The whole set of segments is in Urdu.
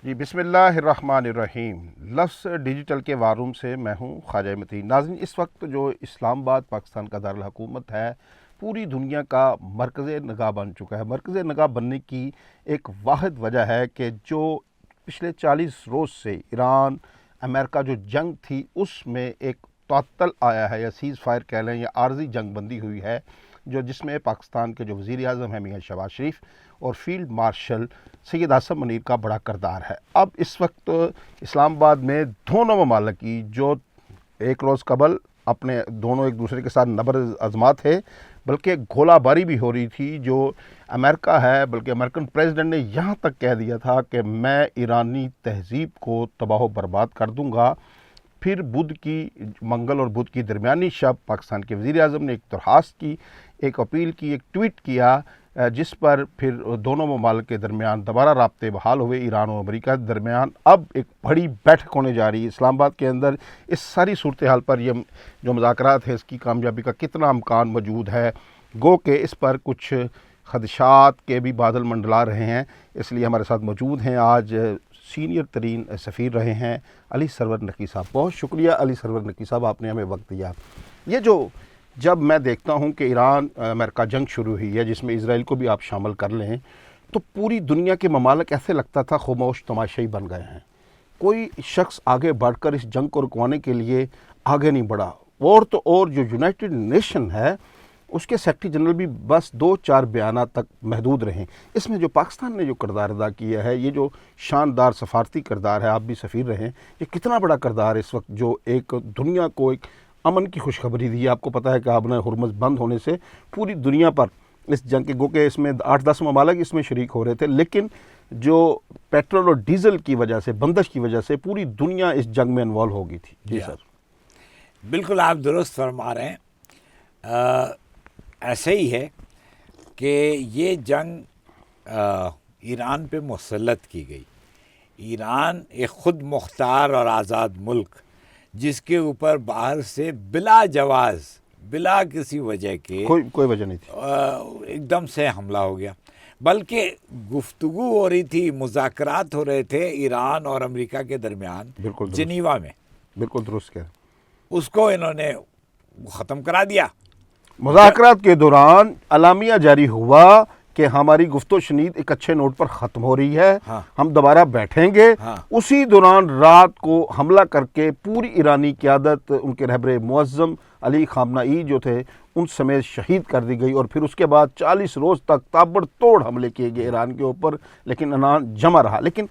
جی بسم اللہ الرحمن الرحیم. لفظ ڈیجیٹل کے وارم سے میں ہوں خواجہ متین. ناظرین، اس وقت جو اسلام آباد پاکستان کا دارالحکومت ہے پوری دنیا کا مرکز نگاہ بن چکا ہے. مرکز نگاہ بننے کی ایک واحد وجہ ہے کہ جو پچھلے 40 روز سے ایران امریکہ جو جنگ تھی اس میں ایک تعطل آیا ہے، یا سیز فائر کہہ لیں، یا عارضی جنگ بندی ہوئی ہے، جس میں پاکستان کے جو وزیر اعظم ہیں میاں شہباز شریف اور فیلڈ مارشل سید آصف منیر کا بڑا کردار ہے. اب اس وقت اسلام آباد میں دونوں ممالک کی جو ایک روز قبل اپنے دونوں ایک دوسرے کے ساتھ نبر ازمات ہے، بلکہ گولہ باری بھی ہو رہی تھی. جو امریکہ ہے، بلکہ امریکن پریزیڈنٹ نے یہاں تک کہہ دیا تھا کہ میں ایرانی تہذیب کو تباہ و برباد کر دوں گا. پھر منگل اور بدھ کی درمیانی شب پاکستان کے وزیر اعظم نے ایک درخواست کی، ایک اپیل کی، ایک ٹویٹ کیا، جس پر پھر دونوں ممالک کے درمیان دوبارہ رابطے بحال ہوئے. ایران اور امریکہ کے درمیان اب ایک بڑی بیٹھک ہونے جا رہی ہے اسلام آباد کے اندر. اس ساری صورتحال پر یہ جو مذاکرات ہے اس کی کامیابی کا کتنا امکان موجود ہے، گو کہ اس پر کچھ خدشات کے بھی بادل منڈلا رہے ہیں. اس لیے ہمارے ساتھ موجود ہیں آج سینئر ترین سفیر رہے ہیں علی سرور نقوی صاحب. بہت شکریہ علی سرور نقوی صاحب، آپ نے ہمیں وقت دیا. یہ جب میں دیکھتا ہوں کہ ایران امریکہ جنگ شروع ہوئی ہے جس میں اسرائیل کو بھی آپ شامل کر لیں، تو پوری دنیا کے ممالک ایسے لگتا تھا خاموش تماشائی بن گئے ہیں. کوئی شخص آگے بڑھ کر اس جنگ کو رکوانے کے لیے آگے نہیں بڑھا. اور جو یونائٹڈ نیشن ہے اس کے سیکرٹری جنرل بھی بس 2-4 بیانات تک محدود رہیں. اس میں جو پاکستان نے جو کردار ادا کیا ہے، یہ جو شاندار سفارتی کردار ہے، آپ بھی سفیر رہیں، یہ کتنا بڑا کردار ہے اس وقت، جو ایک دنیا کو ایک امن کی خوشخبری دی ہے. آپ کو پتہ ہے کہ آپ نے ہرمز بند ہونے سے پوری دنیا پر اس جنگ کے گو کہ اس میں 8-10 ممالک اس میں شریک ہو رہے تھے، لیکن جو پیٹرول اور ڈیزل کی وجہ سے، بندش کی وجہ سے پوری دنیا اس جنگ میں انوالو ہو گئی تھی. جی سر. بالکل آپ درست فرما رہے ہیں. ایسے ہی ہے کہ یہ جنگ ایران پہ مسلط کی گئی. ایران ایک خود مختار اور آزاد ملک جس کے اوپر باہر سے بلا جواز، بلا کسی وجہ کے کوئی وجہ نہیں تھی، ایک دم سے حملہ ہو گیا. بلکہ گفتگو ہو رہی تھی، مذاکرات ہو رہے تھے ایران اور امریکہ کے درمیان جنیوا میں. بالکل درست کہہ. اس کو انہوں نے ختم کرا دیا. مذاکرات کے دوران اعلامیہ جاری ہوا کہ ہماری گفت و شنید ایک اچھے نوٹ پر ختم ہو رہی ہے، ہم دوبارہ بیٹھیں گے. اسی دوران رات کو حملہ کر کے پوری ایرانی قیادت، ان کے رہبر معظم علی خامنئی جو تھے ان سمیت شہید کر دی گئی. اور پھر اس کے بعد 40 روز تک تابڑ توڑ حملے کیے گئے ایران کے اوپر، لیکن ایران جمع رہا. لیکن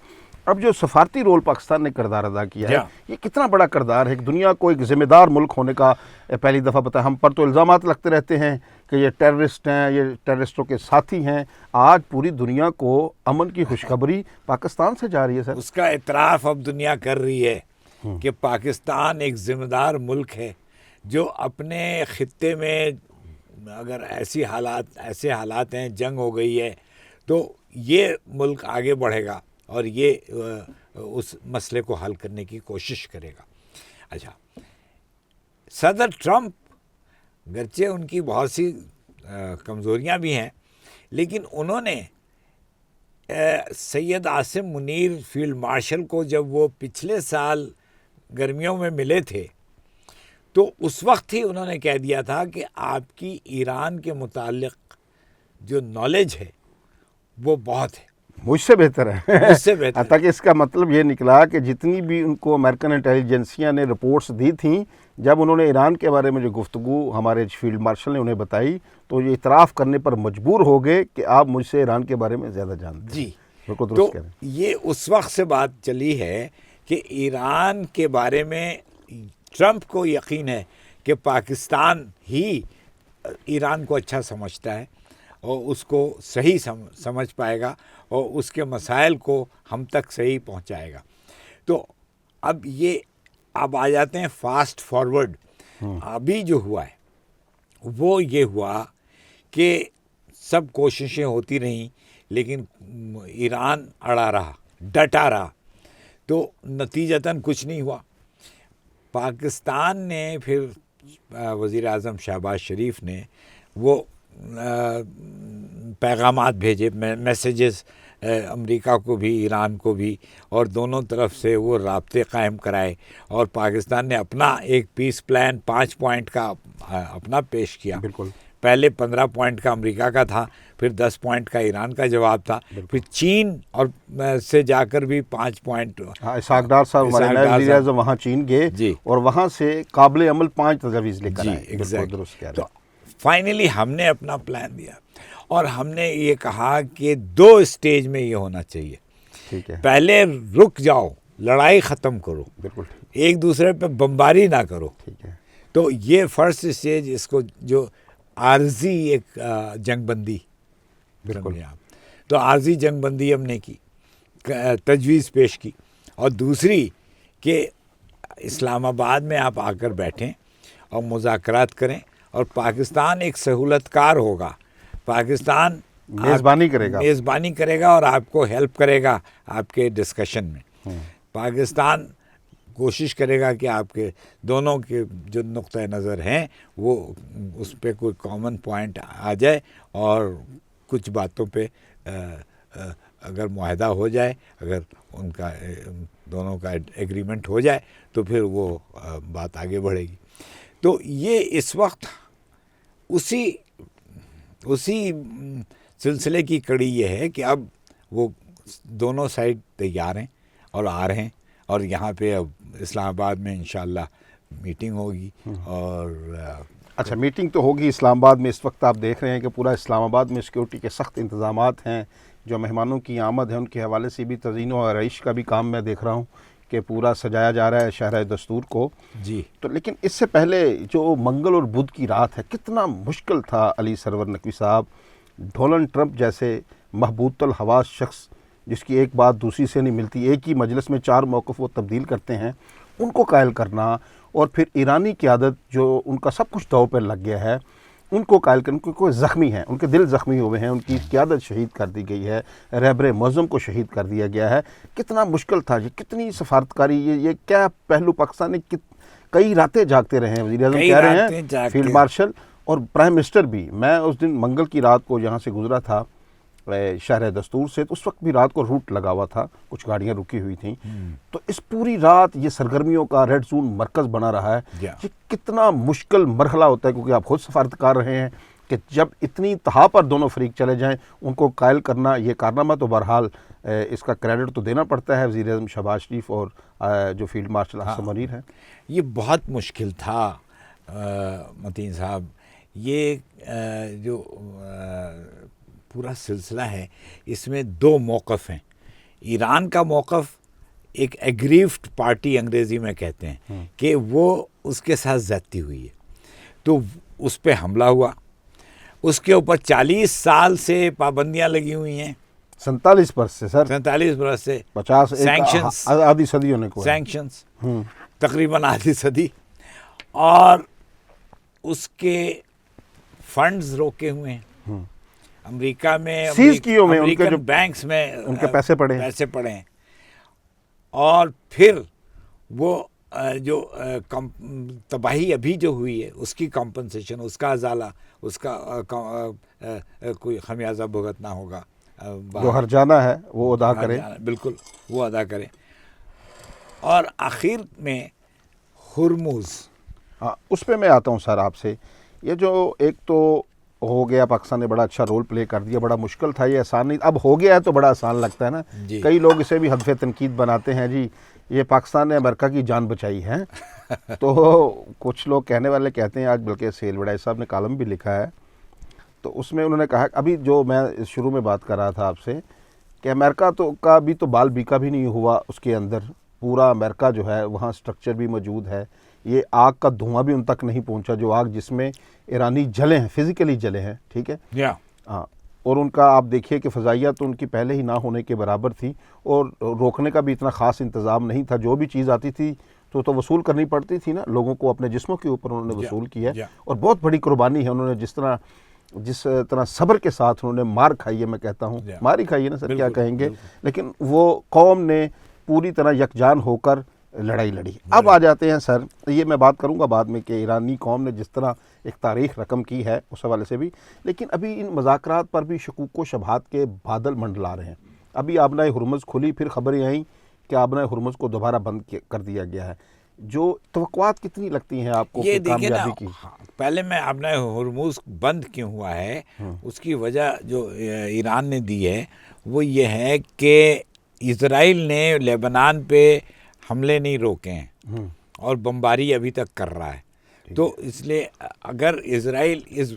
اب جو سفارتی رول پاکستان نے کردار ادا کیا ہے، یہ کتنا بڑا کردار ہے. ایک دنیا کو ایک ذمہ دار ملک ہونے کا پہلی دفعہ پتہ. ہم پر تو الزامات لگتے رہتے ہیں کہ یہ ٹیررسٹ ہیں، یہ ٹیررسٹوں کے ساتھی ہیں. آج پوری دنیا کو امن کی خوشخبری پاکستان سے جا رہی ہے سر. اس کا اعتراف اب دنیا کر رہی ہے کہ پاکستان ایک ذمہ دار ملک ہے جو اپنے خطے میں اگر ایسے حالات ہیں، جنگ ہو گئی ہے، تو یہ ملک آگے بڑھے گا اور یہ اس مسئلے کو حل کرنے کی کوشش کرے گا. اچھا، صدر ٹرمپ گرچہ ان کی بہت سی کمزوریاں بھی ہیں، لیکن انہوں نے سید آصف منیر فیلڈ مارشل کو جب وہ پچھلے سال گرمیوں میں ملے تھے تو اس وقت ہی انہوں نے کہہ دیا تھا کہ آپ کی ایران کے متعلق جو نالج ہے وہ بہت ہے، مجھ سے بہتر ہے. مجھ سے بہتر. تاکہ اس کا مطلب یہ نکلا کہ جتنی بھی ان کو امریکن انٹیلیجنسیاں نے رپورٹس دی تھیں، جب انہوں نے ایران کے بارے میں جو گفتگو ہمارے فیلڈ مارشل نے انہیں بتائی تو یہ اعتراف کرنے پر مجبور ہو گئے کہ آپ مجھ سے ایران کے بارے میں زیادہ جانتے ہیں. جی، بالکل درست تو کہہ رہے ہیں. یہ اس وقت سے بات چلی ہے کہ ایران کے بارے میں ٹرمپ کو یقین ہے کہ پاکستان ہی ایران کو اچھا سمجھتا ہے اور اس کو صحیح سمجھ پائے گا اور اس کے مسائل کو ہم تک صحیح پہنچائے گا. تو اب آ جاتے ہیں فاسٹ فارورڈ. ابھی جو ہوا ہے وہ یہ ہوا کہ سب کوششیں ہوتی رہیں لیکن ایران اڑا رہا، ڈٹا رہا، تو نتیجتاً کچھ نہیں ہوا. پاکستان نے پھر وزیر اعظم شہباز شریف نے وہ پیغامات بھیجے، میسیجز امریکہ کو بھی ایران کو بھی، اور دونوں طرف سے وہ رابطے قائم کرائے، اور پاکستان نے اپنا ایک پیس پلان 5 پوائنٹ کا اپنا پیش کیا. بالکل. پہلے 15 پوائنٹ کا امریکہ کا تھا، پھر 10 پوائنٹ کا ایران کا جواب تھا، پھر چین اور سے جا کر بھی 5 پوائنٹ. اسحاق ڈار صاحب ہمارے نائب وزیر اعظم وہاں چین گئے جی، اور وہاں سے قابل عمل 5 تجاویز لے کر آئے. ایگزیکٹ. درست کہہ رہے تو ہیں. فائنلی ہم نے اپنا پلان دیا، اور ہم نے یہ کہا کہ 2 اسٹیج میں یہ ہونا چاہیے. ٹھیک ہے. پہلے رک جاؤ، لڑائی ختم کرو، بالکل. ایک دوسرے پہ بمباری نہ کرو. ٹھیک ہے. تو یہ فرسٹ اسٹیج، اس کو جو عارضی ایک جنگ بندی، بالکل. تو عارضی جنگ بندی ہم نے کی، تجویز پیش کی. اور دوسری کہ اسلام آباد میں آپ آ کر بیٹھیں اور مذاکرات کریں، اور پاکستان ایک سہولت کار ہوگا، پاکستان میزبانی کرے گا اور آپ کو ہیلپ کرے گا آپ کے ڈسکشن میں. پاکستان کوشش کرے گا کہ آپ کے دونوں کے جو نقطۂ نظر ہیں وہ اس پہ کوئی کامن پوائنٹ آ جائے، اور کچھ باتوں پہ اگر معاہدہ ہو جائے، اگر ان کا دونوں کا ایگریمنٹ ہو جائے تو پھر وہ بات آگے بڑھے گی. تو یہ اس وقت اسی سلسلے کی کڑی یہ ہے کہ اب وہ دونوں سائڈ تیار ہیں اور آ رہے ہیں، اور یہاں پہ اب اسلام آباد میں انشاءاللہ میٹنگ ہوگی. اور اچھا، میٹنگ تو ہوگی اسلام آباد میں. اس وقت آپ دیکھ رہے ہیں کہ پورا اسلام آباد میں سیکورٹی کے سخت انتظامات ہیں. جو مہمانوں کی آمد ہے ان کے حوالے سے بھی تزئین و آرائش کا بھی کام میں دیکھ رہا ہوں کہ پورا سجایا جا رہا ہے شہر دستور کو. جی. تو لیکن اس سے پہلے جو منگل اور بدھ کی رات ہے، کتنا مشکل تھا علی سرور نقوی صاحب، ڈونلڈ ٹرمپ جیسے محبوط الحواس شخص جس کی ایک بات دوسری سے نہیں ملتی، ایک ہی مجلس میں 4 موقف وہ تبدیل کرتے ہیں، ان کو قائل کرنا، اور پھر ایرانی قیادت جو ان کا سب کچھ داؤ پہ لگ گیا ہے ان کو قائل کرنے، کیونکہ کوئی زخمی ہیں، ان کے دل زخمی ہوئے ہیں، ان کی قیادت شہید کر دی گئی ہے، رہبر معظم کو شہید کر دیا گیا ہے. کتنا مشکل تھا یہ، کتنی سفارتکاری، یہ کیا پہلو پاکستان نے کئی راتیں جاگتے رہے ہیں. وزیر اعظم کہہ رہے ہیں، فیلڈ مارشل اور پرائم منسٹر بھی. میں اس دن منگل کی رات کو یہاں سے گزرا تھا شہر دستور سے، تو اس وقت بھی رات کو روٹ لگا ہوا تھا، کچھ گاڑیاں رکی ہوئی تھیں. تو اس پوری رات یہ سرگرمیوں کا ریڈ زون مرکز بنا رہا ہے. یہ کتنا مشکل مرحلہ ہوتا ہے، کیونکہ آپ خود سفارتکار رہے ہیں کہ جب اتنی انتہا پر دونوں فریق چلے جائیں ان کو قائل کرنا، یہ کارنامہ تو بہرحال اس کا کریڈٹ تو دینا پڑتا ہے وزیر اعظم شہباز شریف اور جو فیلڈ مارشل احسن منیر ہیں. یہ بہت مشکل تھا متین صاحب. یہ جو پورا سلسلہ ہے اس میں 2 موقف ہیں. ایران کا موقف ایک ایگریفڈ پارٹی انگریزی میں کہتے ہیں کہ وہ اس کے ساتھ زیادتی ہوئی ہے، تو اس پہ حملہ ہوا. اس کے اوپر 40 سال سے پابندیاں لگی ہوئی ہیں. 47 برس سے سر، 47 برس سے 50 سینکشنز، آدھی صدی ہونے کو سینکشنز تقریباً آدھی صدی، اور اس کے فنڈز روکے ہوئے ہیں. امریکہ میں سیز کیے ہوئے ہیں، ان کے جو بینکس میں ان کے پیسے پڑے ہیں. اور پھر وہ جو تباہی ابھی جو ہوئی ہے اس کی کمپنسیشن، اس کا ازالہ، اس کا کوئی خمیازہ بھگتنا ہوگا. جو ہرجانہ ہے وہ ادا کرے. بالکل، وہ ادا کرے. اور آخر میں ہرمز، اس پہ میں آتا ہوں سر آپ سے. یہ جو ایک تو ہو گیا، پاکستان نے بڑا اچھا رول پلے کر دیا، بڑا مشکل تھا، یہ آسان نہیں. اب ہو گیا ہے تو بڑا آسان لگتا ہے نا. کئی لوگ اسے بھی ہدف تنقید بناتے ہیں، جی یہ پاکستان نے امریکہ کی جان بچائی ہے. تو کچھ لوگ کہنے والے کہتے ہیں، آج بلکہ سہیل وڈائی صاحب نے کالم بھی لکھا ہے، تو اس میں انہوں نے کہا، ابھی جو میں شروع میں بات کر رہا تھا آپ سے کہ امریکہ تو کا بھی تو بال بیکا بھی نہیں ہوا اس کے اندر. پورا امریکہ جو ہے وہاں سٹرکچر بھی موجود ہے، یہ آگ کا دھواں بھی ان تک نہیں پہنچا، جو آگ جس میں ایرانی جلے ہیں، فزیکلی جلے ہیں. ٹھیک ہے. ہاں. اور ان کا آپ دیکھیے کہ فضائیہ تو ان کی پہلے ہی نہ ہونے کے برابر تھی، اور روکنے کا بھی اتنا خاص انتظام نہیں تھا. جو بھی چیز آتی تھی تو وصول کرنی پڑتی تھی نا، لوگوں کو اپنے جسموں کے اوپر انہوں نے وصول کیا. اور بہت بڑی قربانی ہے. انہوں نے جس طرح صبر کے ساتھ انہوں نے مار کھائی ہے، میں کہتا ہوں مار ہی کھائی ہے نا سر، کیا کہیں گے، لیکن وہ قوم نے پوری طرح یکجان ہو کر لڑائی لڑی. اب آ جاتے ہیں سر، یہ میں بات کروں گا بعد میں کہ ایرانی قوم نے جس طرح ایک تاریخ رقم کی ہے اس حوالے سے بھی، لیکن ابھی ان مذاکرات پر بھی شکوک و شبہات کے بادل منڈلا رہے ہیں. ابھی آبنائے ہرمز کھلی، پھر خبریں آئیں کہ آبنائے ہرمز کو دوبارہ بند کر دیا گیا ہے. جو توقعات کتنی لگتی ہیں آپ کو یہ کہ دیکھیں نا، کامیابی کی؟ پہلے میں اپنا ہرمز بند کیوں ہوا ہے، اس کی وجہ جو ایران نے دی ہے وہ یہ ہے کہ اسرائیل نے لیبنان پہ حملے نہیں روکے ہیں اور بمباری ابھی تک کر رہا ہے. تو اس لیے اگر اسرائیل اس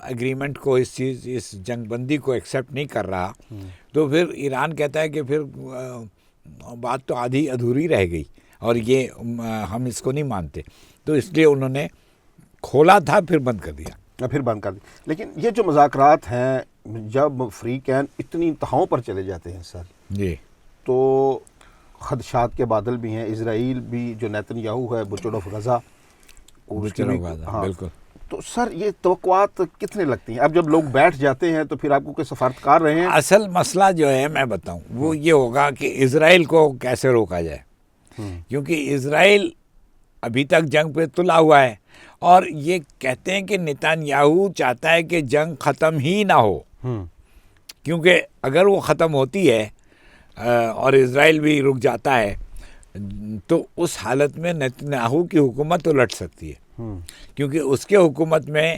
اگریمنٹ کو، اس جنگ بندی کو ایکسیپٹ نہیں کر رہا تو پھر ایران کہتا ہے کہ پھر بات تو آدھی ادھوری رہ گئی اور یہ ہم اس کو نہیں مانتے. تو اس لیے انہوں نے کھولا تھا پھر بند کر دیا. پھر بند کر دی. لیکن یہ جو مذاکرات ہیں جب فری کین اتنی انتہاؤں پر چلے جاتے ہیں سر، جی تو خدشات کے بادل بھی ہیں. اسرائیل بھی جو نیتن یاہو ہے بچڑ آف غزہ، بالکل. تو سر یہ توقعات کتنے لگتی ہیں؟ اب جب لوگ بیٹھ جاتے ہیں تو پھر آپ کو کوئی سفارتکار رہے ہیں؟ اصل مسئلہ جو ہے میں بتاؤں وہ یہ ہوگا کہ اسرائیل کو کیسے روکا جائے، کیونکہ اسرائیل ابھی تک جنگ پہ تلا ہوا ہے اور یہ کہتے ہیں کہ نیتن یاہو چاہتا ہے کہ جنگ ختم ہی نہ ہو، کیونکہ اگر وہ ختم ہوتی ہے اور اسرائیل بھی رک جاتا ہے تو اس حالت میں نیتن یاہو کی حکومت الٹ سکتی ہے، کیونکہ اس کے حکومت میں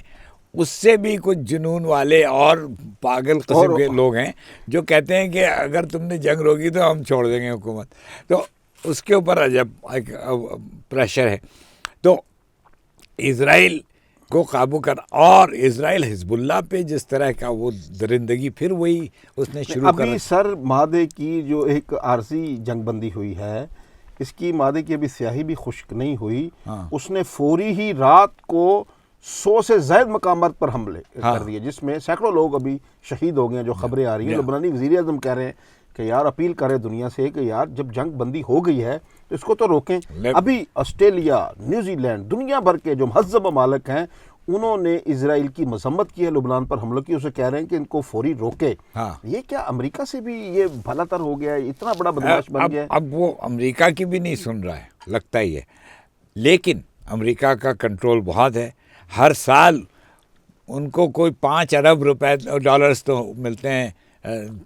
اس سے بھی کچھ جنون والے اور پاگل قسم کے لوگ ہیں جو کہتے ہیں کہ اگر تم نے جنگ روکی تو ہم چھوڑ دیں گے حکومت. تو اس کے اوپر عجب پریشر ہے. تو اسرائیل کو قابو کر، اور اسرائیل حزب اللہ پہ جس طرح کا وہ درندگی پھر وہی اس نے شروع کر. ابھی سر معاہدے کی جو ایک عارضی جنگ بندی ہوئی ہے، اس کی معاہدے کی ابھی سیاہی بھی خشک نہیں ہوئی. اس نے فوری ہی رات کو 100 سے زائد مقامات پر حملے کر دیے، جس میں سینکڑوں لوگ ابھی شہید ہو گئے ہیں. جو خبریں آ رہی ہیں، لبنانی وزیر اعظم کہہ رہے ہیں کہ یار اپیل کرے دنیا سے کہ یار جب جنگ بندی ہو گئی ہے تو اس کو تو روکیں. ابھی آسٹریلیا، نیوزی لینڈ، دنیا بھر کے جو مہذب ممالک ہیں انہوں نے اسرائیل کی مذمت کی ہے، لبنان پر حملوں کی. اسے کہہ رہے ہیں کہ ان کو فوری روکے. یہ کیا امریکہ سے بھی یہ بھلا تر ہو گیا ہے؟ اتنا بڑا بدماش بن گیا ہے. اب وہ امریکہ کی بھی نہیں سن رہا ہے، لگتا ہی ہے. لیکن امریکہ کا کنٹرول بہت ہے. ہر سال ان کو کوئی 5 ارب ڈالرز تو ملتے ہیں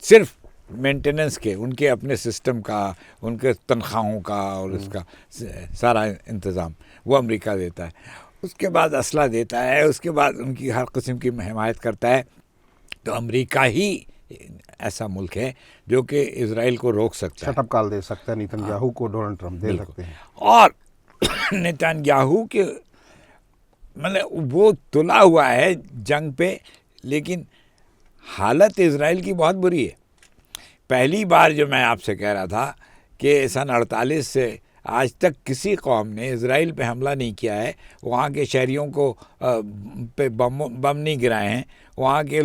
صرف مینٹیننس کے، ان کے اپنے سسٹم کا، ان کے تنخواہوں کا اور اس کا سارا انتظام وہ امریکہ دیتا ہے. اس کے بعد اسلحہ دیتا ہے، اس کے بعد ان کی ہر قسم کی حمایت کرتا ہے. تو امریکہ ہی ایسا ملک ہے جو کہ اسرائیل کو روک سکتا ہے، شٹ اپ کال دے سکتا ہے. نیتن یاہو کو ڈونلڈ ٹرمپ دے سکتے ہیں. اور نیتن یاہو کے مطلب وہ تلا ہوا ہے جنگ پہ، لیکن حالت اسرائیل کی بہت بری ہے. پہلی بار جو میں آپ سے کہہ رہا تھا کہ سن 48 سے آج تک کسی قوم نے اسرائیل پہ حملہ نہیں کیا ہے، وہاں کے شہریوں کو پہ بم نہیں گرائے ہیں، وہاں کے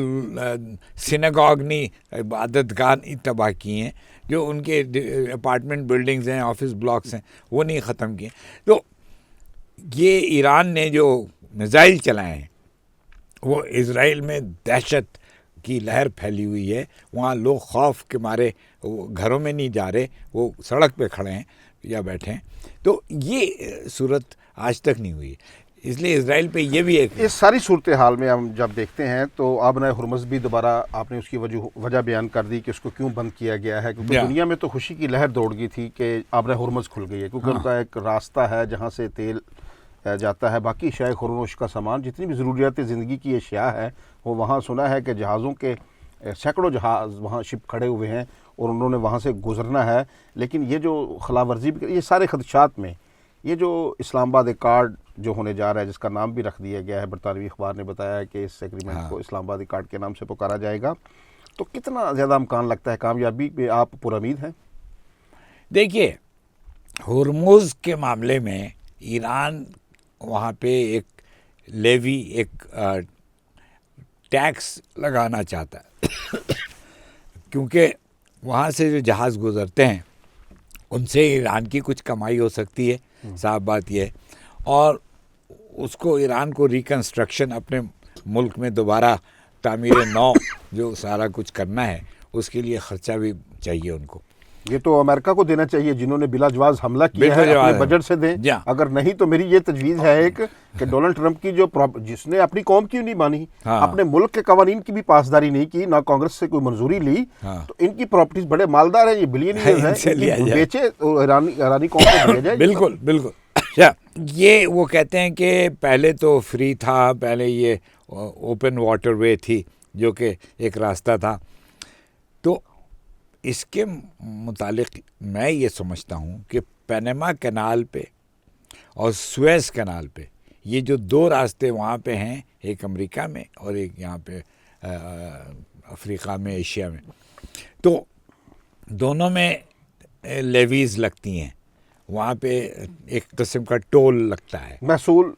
سینگاگ نہیں عبادت گاہ نہیں تباہ کی ہیں، جو ان کے اپارٹمنٹ بلڈنگز ہیں، آفس بلاکس ہیں، وہ نہیں ختم کیے. تو یہ ایران نے جو میزائل چلائے ہیں وہ اسرائیل میں دہشت کی لہر پھیلی ہوئی ہے. وہاں لوگ خوف کے مارے گھروں میں نہیں جا رہے، وہ سڑک پہ کھڑے ہیں یا بیٹھے ہیں. تو یہ صورت آج تک نہیں ہوئی. اس لیے اسرائیل پہ یہ بھی ایک اس ساری صورتحال میں ہم جب دیکھتے ہیں تو آبنائے ہرمز بھی دوبارہ آپ نے اس کی وجہ بیان کر دی کہ اس کو کیوں بند کیا گیا ہے. کیونکہ دنیا میں تو خوشی کی لہر دوڑ گئی تھی کہ آبنائے ہرمز کھل گئی ہے، کیونکہ ان کا ایک راستہ ہے جہاں سے تیل جاتا ہے. باقی اشیاء خورنوش کا سامان، جتنی بھی ضروریات زندگی کی اشیاء ہے وہ وہاں سنا ہے کہ جہازوں کے سینکڑوں جہاز وہاں شپ کھڑے ہوئے ہیں اور انہوں نے وہاں سے گزرنا ہے. لیکن یہ جو خلا ورزی بھی، یہ سارے خدشات میں یہ جو اسلام آباد ایکارڈ جو ہونے جا رہا ہے، جس کا نام بھی رکھ دیا گیا ہے، برطانوی اخبار نے بتایا ہے کہ اس ایگریمنٹ کو اسلام آباد ایکارڈ کے نام سے پکارا جائے گا، تو کتنا زیادہ امکان لگتا ہے کامیابی پہ آپ پر امید ہیں؟ دیکھیے، ہرمز کے معاملے میں ایران وہاں پہ ایک لیوی، ایک ٹیکس لگانا چاہتا ہے کیونکہ وہاں سے جو جہاز گزرتے ہیں ان سے ایران کی کچھ کمائی ہو سکتی ہے. صاف بات یہ ہے. اور اس کو ایران کو ریکنسٹرکشن اپنے ملک میں دوبارہ تعمیر نو جو سارا کچھ کرنا ہے، اس کے لیے خرچہ بھی چاہیے ان کو. یہ تو امریکہ کو دینا چاہیے جنہوں نے بلا جواز حملہ کیا بالکل ہے، جواز اپنے بجٹ سے دیں، جی ہاں۔ اگر نہیں تو میری یہ تجویز ہے ایک کہ ڈونلڈ ٹرمپ کی جو جس نے اپنی قوم کی نہیں مانی، ہاں۔ اپنے ملک کے قوانین کی بھی پاسداری نہیں کی، نہ کانگریس سے کوئی منظوری لی، ہاں۔ تو ان کی پراپرٹیز بڑے مالدار ہیں، یہ بلینئرز ہیں، ان سے ان کی لیا جائے۔ بیچے تو ایرانی قوم کو دیا جائے۔ بالکل بالکل۔ اچھا، یہ وہ کہتے ہیں کہ پہلے تو فری تھا، پہلے یہ اوپن واٹر وے تھی جو کہ ایک راستہ تھا، تو اس کے متعلق میں یہ سمجھتا ہوں کہ پینما کینال پہ اور سویز کینال پہ یہ جو دو راستے وہاں پہ ہیں، ایک امریکہ میں اور ایک یہاں پہ افریقہ میں، ایشیا میں، تو دونوں میں لیویز لگتی ہیں، وہاں پہ ایک قسم کا ٹول لگتا ہے، محصول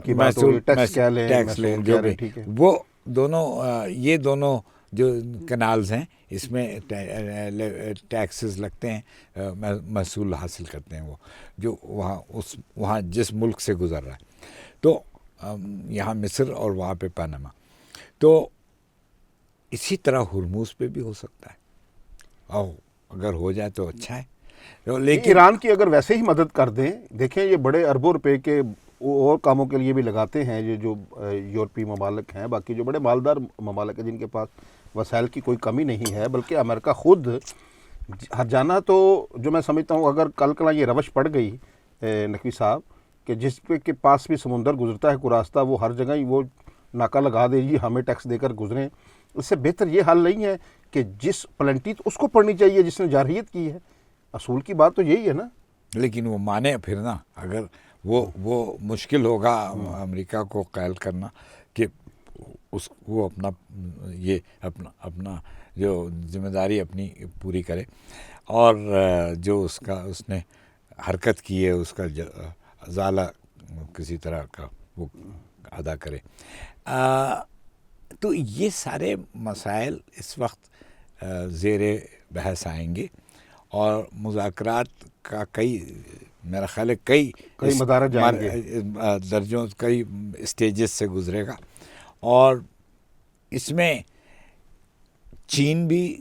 کی بات ہو رہی ہے، ٹیکس کیا لیں، ٹیکس لیں، محصول جو کیا بھی، لیں، ٹھیک ہے۔ وہ دونوں یہ دونوں جو کنالز ہیں اس میں ٹیکسز لگتے ہیں، محصول حاصل کرتے ہیں وہ جو وہاں جس ملک سے گزر رہا ہے، تو یہاں مصر اور وہاں پہ پاناما، تو اسی طرح ہرموز پہ بھی ہو سکتا ہے، اور اگر ہو جائے تو اچھا ہے، لیکن ایران کی اگر ویسے ہی مدد کر دیں، دیکھیں یہ بڑے اربوں روپے کے اور کاموں کے لیے بھی لگاتے ہیں، یہ جو یورپی ممالک ہیں، باقی جو بڑے مالدار ممالک ہیں جن کے پاس وسائل کی کوئی کمی نہیں ہے، بلکہ امریکہ خود ہر جانا، تو جو میں سمجھتا ہوں اگر کل کلا یہ روش پڑ گئی نقوی صاحب کہ جس پہ کے پاس بھی سمندر گزرتا ہے کوئی راستہ، وہ ہر جگہ ہی وہ ناکہ لگا دے جی ہمیں ٹیکس دے کر گزریں، اس سے بہتر یہ حل نہیں ہے کہ جس پلنٹی تو اس کو پڑھنی چاہیے جس نے جارحیت کی ہے، اصول کی بات تو یہی ہے نا۔ لیکن وہ مانے پھر نا، اگر وہ مشکل ہوگا امریکہ کو قائل کرنا کہ وہ اپنا جو ذمہ داری اپنی پوری کرے، اور جو اس نے حرکت کی ہے اس کا ازالہ کسی طرح کا وہ ادا کرے۔ تو یہ سارے مسائل اس وقت زیر بحث آئیں گے، اور مذاکرات کا میرا خیال ہے کئی مدارج جائیں گے، درجوں، کئی اسٹیجز سے گزرے گا، اور اس میں چین بھی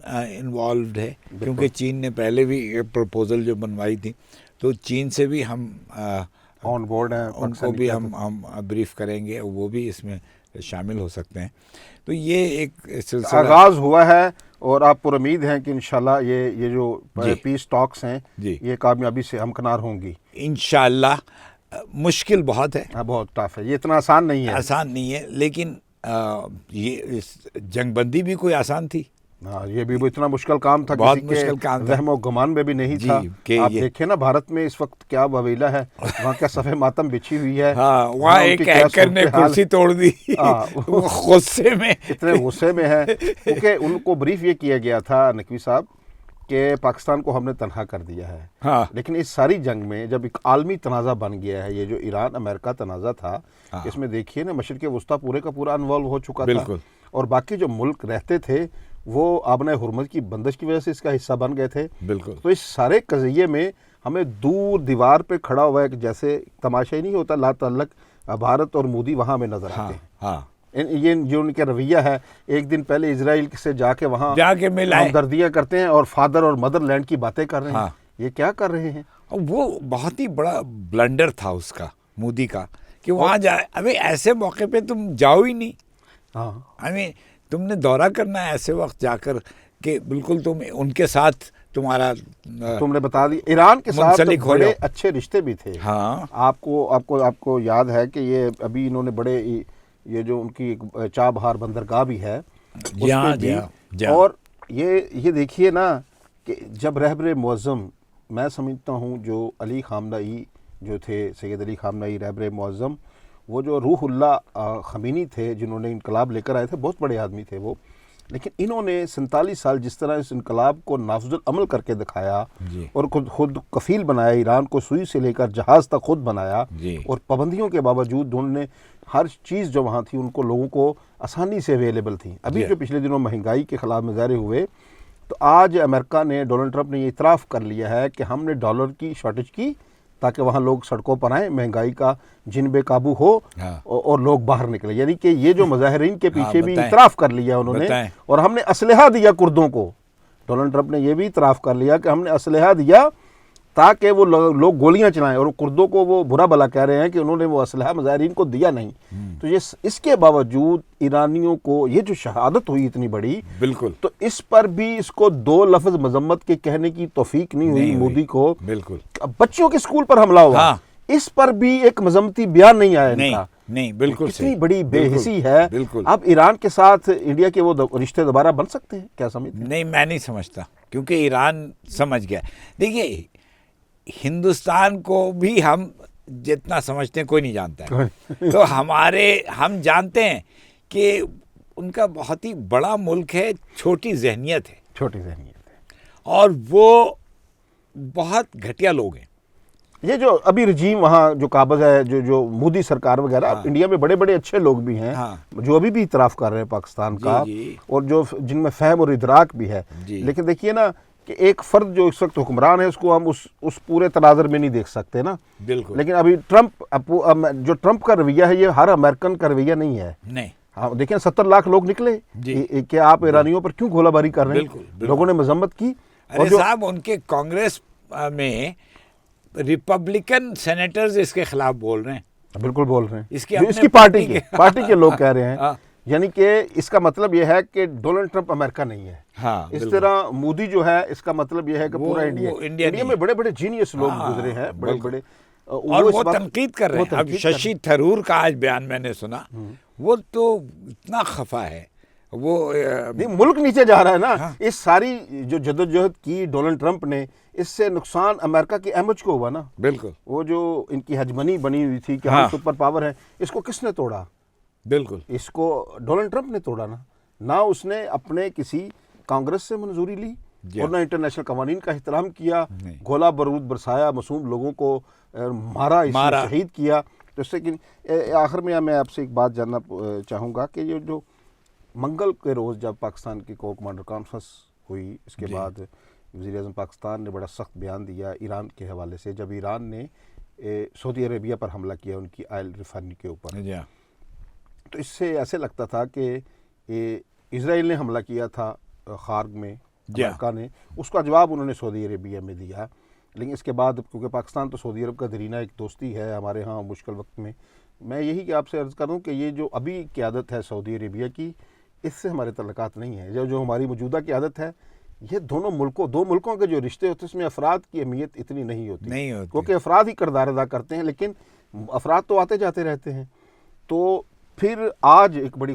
انوالوڈ ہے، کیونکہ چین نے پہلے بھی یہ پروپوزل جو بنوائی تھی، تو چین سے بھی ہم آن بورڈ ہیں، ان کو بھی ہم بریف کریں گے، وہ بھی اس میں شامل ہو سکتے ہیں۔ تو یہ ایک سلسلہ آغاز ہوا ہے، اور آپ پر امید ہیں کہ انشاءاللہ یہ جو پیس ٹاکس ہیں یہ کامیابی سے ہمکنار ہوں گی انشاءاللہ۔ مشکل بہت ہے، بہت ٹف ہے، یہ اتنا آسان نہیں ہے، آسان نہیں ہے، لیکن یہ جنگ بندی بھی کوئی آسان تھی؟ ہاں، یہ بھی اتنا مشکل کام تھا، بہت کسی مشکل کام کے تھا، وہم و گمان میں بھی نہیں تھا۔ آپ دیکھیں نا بھارت میں اس وقت کیا وویلا ہے، وہاں کیا صف ماتم بچھی ہوئی ہے، ہاں، وہاں ایک اینکر نے کرسی توڑ دی غصے میں، اتنے غصے میں ہے، کیونکہ ان کو بریف یہ کیا گیا تھا نقوی صاحب کہ پاکستان کو ہم نے تنہا کر دیا ہے، ہاں، لیکن اس ساری جنگ میں جب ایک عالمی تنازع بن گیا ہے، یہ جو ایران امریکہ تنازع تھا، اس میں دیکھیے نا مشرق وسطیٰ پورے کا پورا انوالو ہو چکا تھا، اور باقی جو ملک رہتے تھے وہ آبنۂ حرمت کی بندش کی وجہ سے اس کا حصہ بن گئے تھے۔ بالکل۔ تو اس سارے قضیے میں ہمیں دور دیوار پہ کھڑا ہوا ہے کہ جیسے تماشا ہی نہیں ہوتا لا تعلق بھارت اور مودی وہاں میں نظر آتے ہیں۔ ہاں، یہ جو ان کا رویہ ہے، ایک دن پہلے اسرائیل سے جا کے وہاں ملائے، ہمدردیاں کرتے ہیں اور فادر اور مدر لینڈ کی باتیں کر رہے ہیں، یہ کیا کر رہے ہیں؟ وہ بہت ہی بڑا بلنڈر تھا اس کا، مودی کا، کہ وہاں جائے، ابھی ایسے موقع پہ تم جاؤ ہی نہیں، ہاں، تم نے دورہ کرنا ہے ایسے وقت جا کر کہ بالکل تم ان کے ساتھ تم نے بتا دی ایران کے ساتھ بڑے اچھے رشتے بھی تھے۔ ہاں، آپ کو یاد ہے کہ یہ ابھی انہوں نے بڑے یہ جو ان کی چابہار بندرگاہ بھی ہے، اور یہ دیکھیے نا کہ جب رہبر معظم، میں سمجھتا ہوں جو علی خامنئی جو تھے، سید علی خامنئی رہبر معظم، وہ جو روح اللہ خمینی تھے جنہوں نے انقلاب لے کر آئے تھے، بہت بڑے آدمی تھے وہ، لیکن انہوں نے 47 سال جس طرح اس انقلاب کو نافذ العمل کر کے دکھایا، اور خود کفیل بنایا، ایران کو سوئی سے لے کر جہاز تک خود بنایا، اور پابندیوں کے باوجود انہوں نے ہر چیز جو وہاں تھی ان کو لوگوں کو آسانی سے اویلیبل تھی۔ ابھی جو پچھلے دنوں مہنگائی کے خلاف مظاہرے ہوئے، تو آج امریکہ نے، ڈونلڈ ٹرمپ نے یہ اعتراف کر لیا ہے کہ ہم نے ڈالر کی شارٹیج کی تاکہ وہاں لوگ سڑکوں پر آئیں، مہنگائی کا جن بے قابو ہو اور لوگ باہر نکلیں، یعنی کہ یہ جو مظاہرین کے پیچھے بھی اعتراف کر لیا انہوں نے، اور ہم نے اسلحہ دیا کردوں کو ڈونلڈ ٹرمپ نے یہ بھی اعتراف کر لیا کہ ہم نے اسلحہ دیا تاکہ وہ لوگ گولیاں چلائیں، اور کردوں کو وہ برا بھلا کہہ رہے ہیں کہ انہوں نے وہ اسلحہ مظاہرین کو دیا نہیں۔ تو یہ اس کے باوجود ایرانیوں کو یہ جو شہادت ہوئی اتنی بڑی، بالکل، تو اس پر بھی اس کو دو لفظ مذمت کے کہنے کی توفیق نہیں ہوئی مودی کو۔ بالکل، بچوں کے اسکول پر حملہ ہوا، اس پر بھی ایک مذمتی بیان نہیں آیا ان کا۔ نہیں، بالکل کتنی بڑی بے حسی ہے۔ بالکل۔ اب ایران کے ساتھ انڈیا کے وہ رشتے دوبارہ بن سکتے ہیں، کیا سمجھتے ہیں؟ نہیں، میں نہیں سمجھتا، کیونکہ ایران سمجھ گیا۔ دیکھیے، ہندوستان کو بھی ہم جتنا سمجھتے ہیں کوئی نہیں جانتا ہے، تو ہم جانتے ہیں کہ ان کا بہت ہی بڑا ملک ہے، چھوٹی ذہنیت ہے، چھوٹی ذہنیت ہے، اور وہ بہت گھٹیا لوگ ہیں۔ یہ جو ابھی رجیم وہاں جو قابض ہے، جو مودی سرکار وغیرہ، انڈیا میں بڑے بڑے اچھے لوگ بھی ہیں جو ابھی بھی اعتراف کر رہے ہیں پاکستان کا، اور جو جن میں فہم اور ادراک بھی ہے۔ لیکن دیکھیے نا کہ ایک فرد جو اس وقت حکمران ہے، اس کو ہم اس پورے تناظر میں نہیں دیکھ سکتے نا۔ بالکل، لیکن ابھی جو ٹرمپ کا رویہ ہے، یہ ہر امریکن کا رویہ نہیں ہے۔ نہیں، دیکھیں 70 لاکھ لوگ نکلے کہ آپ ایرانیوں پر کیوں گولہ باری کر رہے ہیں، لوگوں نے مذمت کی۔ ارے صاحب، ان کے کانگریس میں ریپبلکن سینیٹرز اس کے خلاف بول رہے ہیں۔ بالکل بول رہے ہیں، اس کی پارٹی کے لوگ کہہ رہے ہیں، یعنی کہ اس کا مطلب یہ ہے کہ ڈونلڈ ٹرمپ امریکہ نہیں ہے۔ اس طرح مودی جو ہے، اس کا مطلب یہ ہے کہ پورا انڈیا میں بڑے بڑے جینیس لوگ گزرے ہیں، بڑے بڑے، اور وہ تنقید کر رہے ہیں۔ اب ششی تھرور کا آج بیان میں نے سنا، وہ تو اتنا خفا ہے، وہ ملک نیچے جا رہا ہے نا۔ اس ساری جو جدوجہد کی ڈونلڈ ٹرمپ نے، اس سے نقصان امریکہ کی امیج کو ہوا نا۔ بالکل، وہ جو ان کی ہیجمنی بنی ہوئی تھی کہ ہم سپر پاور ہیں، اس کو کس نے توڑا؟ بالکل، اس کو ڈونلڈ ٹرمپ نے توڑا نا۔ نہ اس نے اپنے کسی کانگریس سے منظوری لی، اور نہ انٹرنیشنل قوانین کا احترام کیا، گولہ بارود برسایا، معصوم لوگوں کو مارا، شہید کیا۔ تو اس سے آخر میں آپ سے ایک بات جاننا چاہوں گا کہ یہ جو منگل کے روز جب پاکستان کی کور کمانڈر کانفرنس ہوئی، اس کے بعد وزیر اعظم پاکستان نے بڑا سخت بیان دیا ایران کے حوالے سے، جب ایران نے سعودی عربیہ پر حملہ کیا، ان کی آئل ریفائنری کے اوپر، تو اس سے ایسے لگتا تھا کہ اسرائیل نے حملہ کیا تھا خارگ میں، امریکہ نے، اس کا جواب انہوں نے سعودی عربیہ میں دیا۔ لیکن اس کے بعد کیونکہ پاکستان تو سعودی عرب کا درینہ ایک دوستی ہے ہمارے ہاں مشکل وقت میں، میں یہی کہ آپ سے عرض کروں کہ یہ جو ابھی قیادت ہے سعودی عربیہ کی، اس سے ہمارے تعلقات نہیں ہیں۔ جو ہماری موجودہ قیادت ہے، یہ دو ملکوں کے جو رشتے ہوتے ہیں، اس میں افراد کی اہمیت اتنی نہیں ہوتی، کیونکہ افراد ہی کردار ادا کرتے ہیں، لیکن افراد تو آتے جاتے رہتے ہیں۔ تو پھر آج ایک بڑی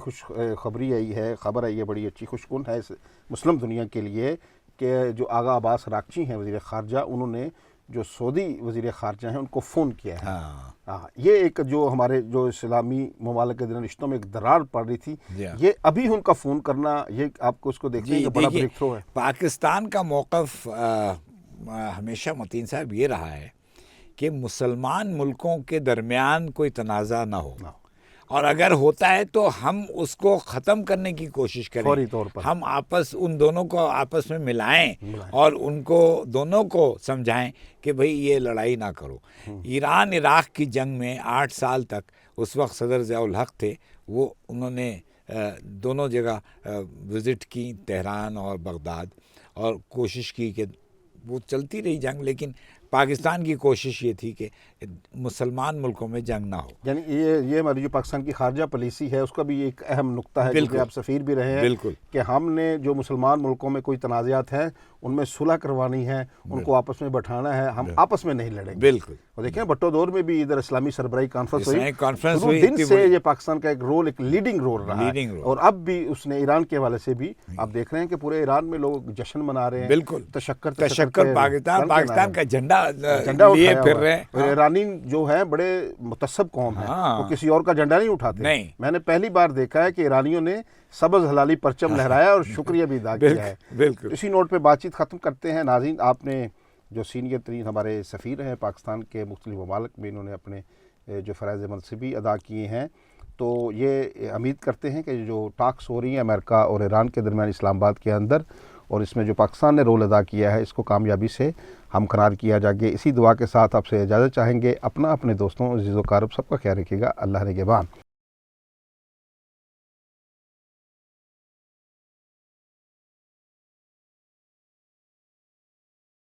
خبر آئی ہے، بڑی اچھی خوشگون ہے اس مسلم دنیا کے لیے، کہ جو آغا عباس راکچی ہیں وزیر خارجہ، انہوں نے جو سعودی وزیر خارجہ ہیں ان کو فون کیا ہے۔ یہ ایک جو ہمارے جو اسلامی ممالک کے درمیان رشتوں میں ایک درار پڑ رہی تھی، یہ ابھی ان کا فون کرنا، یہ آپ کو اس کو دیکھیں کہ بڑا بریک تھرو ہے۔ پاکستان کا موقف ہمیشہ متین صاحب یہ رہا ہے کہ مسلمان ملکوں کے درمیان کوئی تنازع نہ ہو، اور اگر ہوتا ہے تو ہم اس کو ختم کرنے کی کوشش کریں، فوری طور پر ہم ان دونوں کو آپس میں ملائیں اور ان کو دونوں کو سمجھائیں کہ بھئی یہ لڑائی نہ کرو۔ ایران عراق کی جنگ میں 8 سال تک اس وقت صدر ضیاء الحق تھے، انہوں نے دونوں جگہ وزٹ کی، تہران اور بغداد، اور کوشش کی کہ وہ چلتی رہی جنگ، لیکن پاکستان کی کوشش یہ تھی کہ مسلمان ملکوں میں جنگ نہ ہو۔ یعنی یہ ہماری جو پاکستان کی خارجہ پالیسی ہے، اس کا بھی ایک اہم نقطہ ہے، کیونکہ آپ سفیر بھی رہے ہیں، کہ ہم نے جو مسلمان ملکوں میں کوئی تنازعات ہیں ان میں صلح کروانی ہے، ان کو آپس میں بٹھانا ہے، ہم آپس میں نہیں لڑیں گے۔ بالکل، اور دیکھیں بٹو دور میں بھی ادھر اسلامی سربراہی کانفرنس ہوئی، دن سے یہ پاکستان کا ایک لیڈنگ رول رہا ہے، اور اب بھی اس نے ایران کے حوالے سے بھی آپ دیکھ رہے ہیں کہ پورے ایران میں لوگ جشن منا رہے ہیں۔ بالکل، تشکر پاکستان کا جھنڈا لیے پھر رہے ہیں۔ اور ایرانی جو ہیں بڑے متعصب قوم ہیں، وہ کسی اور کا جھنڈا نہیں اٹھاتے۔ میں نے پہلی بار دیکھا ہے کہ ایرانیوں نے سبز ہلالی پرچم لہرایا اور شکریہ بھی ادا کیا ہے۔ اسی نوٹ پہ بات چیت ختم کرتے ہیں۔ ناظرین، آپ نے جو سینئر ترین ہمارے سفیر ہیں پاکستان کے مختلف ممالک میں، انہوں نے اپنے جو فرائض منصبی ادا کیے ہیں، تو یہ امید کرتے ہیں کہ جو ٹاکس ہو رہی ہیں امریکہ اور ایران کے درمیان اسلام آباد کے اندر، اور اس میں جو پاکستان نے رول ادا کیا ہے، اس کو کامیابی سے ہمکنار کیا جائے۔ اسی دعا کے ساتھ آپ سے اجازت چاہیں گے۔ اپنے دوستوں، عزیز و اقارب سب کا خیال رکھیے گا۔ اللہ نگہبان۔